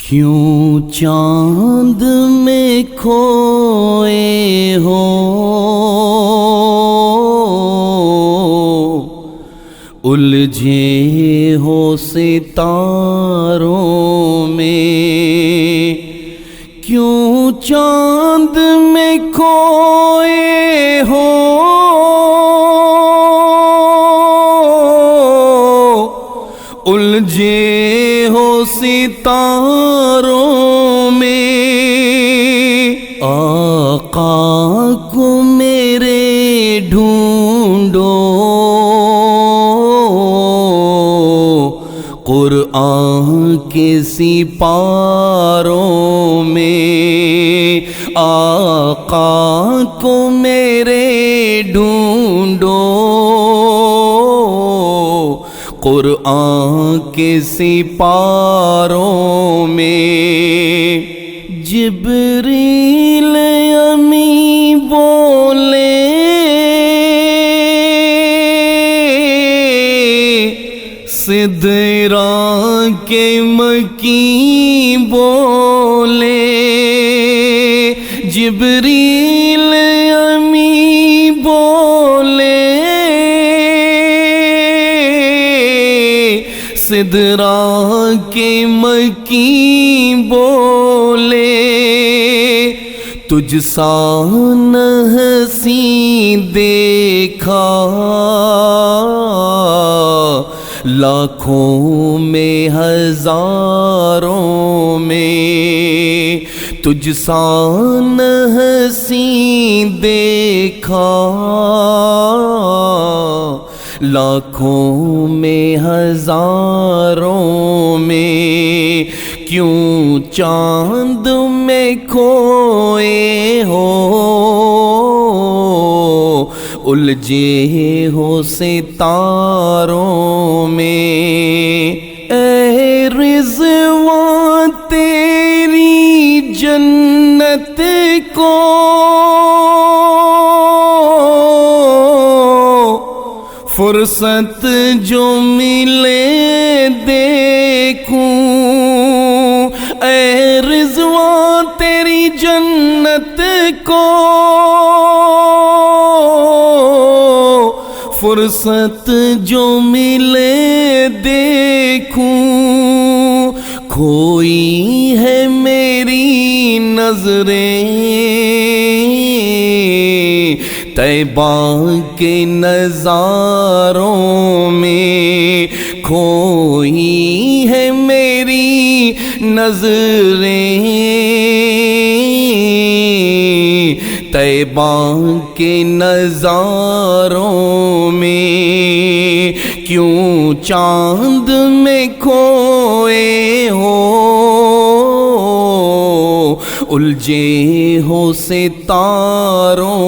کیوں چاند میں کھوئے ہو الجھے ہو ستاروں میں، کیوں چاند میں کھوئے ہو الجھے ہو ستاروں میں، آقا کو میرے ڈھونڈو قرآن کے سپاروں میں، آقا کو میرے ڈھونڈو قرآن کے سپاروں میں۔ جبریل امی بولے سدرا کے مکی بولے، جبریل امی بولے سدرا کے مکی بولے، تجھ سا نہ حسین دیکھا لاکھوں میں ہزاروں میں، تجھ سا نہ حسین دیکھا لاکھوں میں ہزاروں میں، کیوں چاند میں کھوئے ہو الجھے ہو ستاروں میں۔ اے رضوان تیری جنت کو فرصت جو ملے دیکھوں، اے رضوان تیری جنت کو فرصت جو ملے دیکھوں، کھوئی ہے میری نظریں طیبہ کے نظاروں میں، کھوئی ہے میری نظریں طیبہ کے نظاروں میں، کیوں چاند میں کھوئے ہو الجھے ہو ستاروں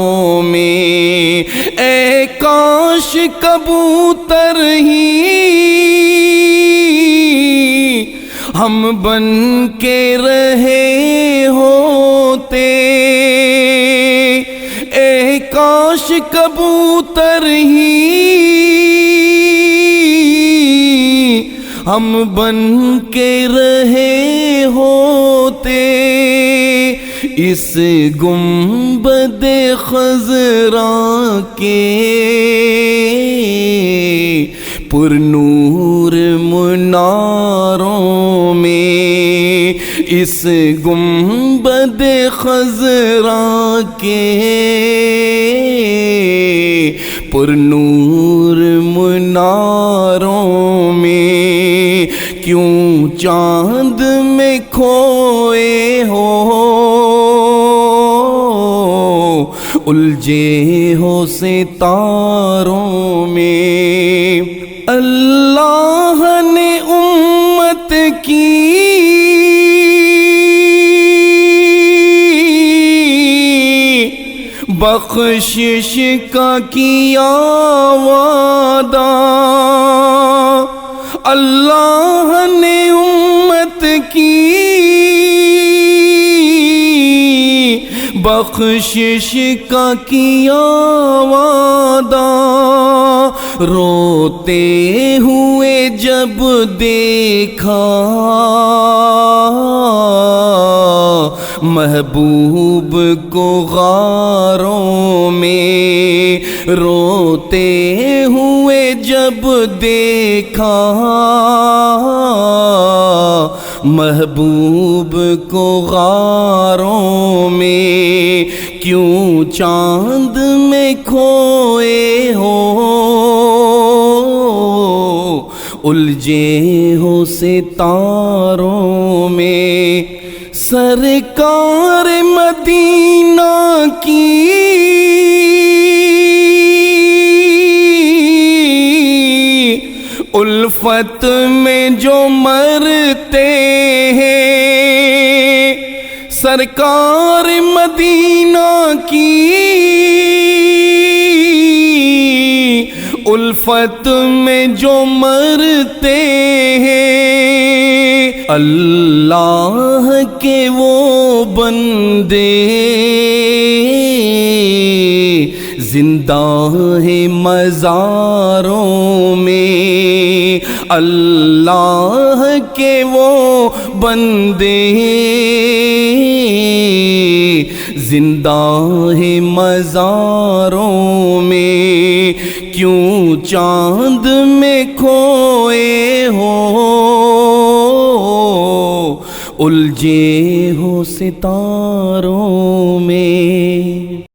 میں۔ اے کاش کبوتر ہی ہم بن کے رہے ہوتے، اے کاش کبوتر ہی ہم بن کے رہے ہوتے، اس گنبد خضرا کے پر نور مناروں میں، اس گنبد خضرا کے پر نور مناروں میں، کیوں چاند میں کھوئے ہو الجھے ہو ستاروں میں۔ اللہ نے امت کی بخشش کا کیا وعدہ، اللہ نے امت کی بخشش کا کیا وعدہ، روتے ہوئے جب دیکھا محبوب کو غاروں میں، روتے ہوئے جب دیکھا محبوب کو غاروں میں، کیوں چاند میں کھوئے ہو، الجھے ہو ستاروں میں، سرکار مدینہ کی الفت میں جو مرتے ہیں، سرکار مدینہ کی الفت میں جو مرتے ہیں، اللہ کے وہ بندے زندہ ہیں مزاروں میں، اللہ کے وہ بندے زندہ ہیں مزاروں میں، کیوں چاند میں کھوئے ہو، الجھے ہو ستاروں میں۔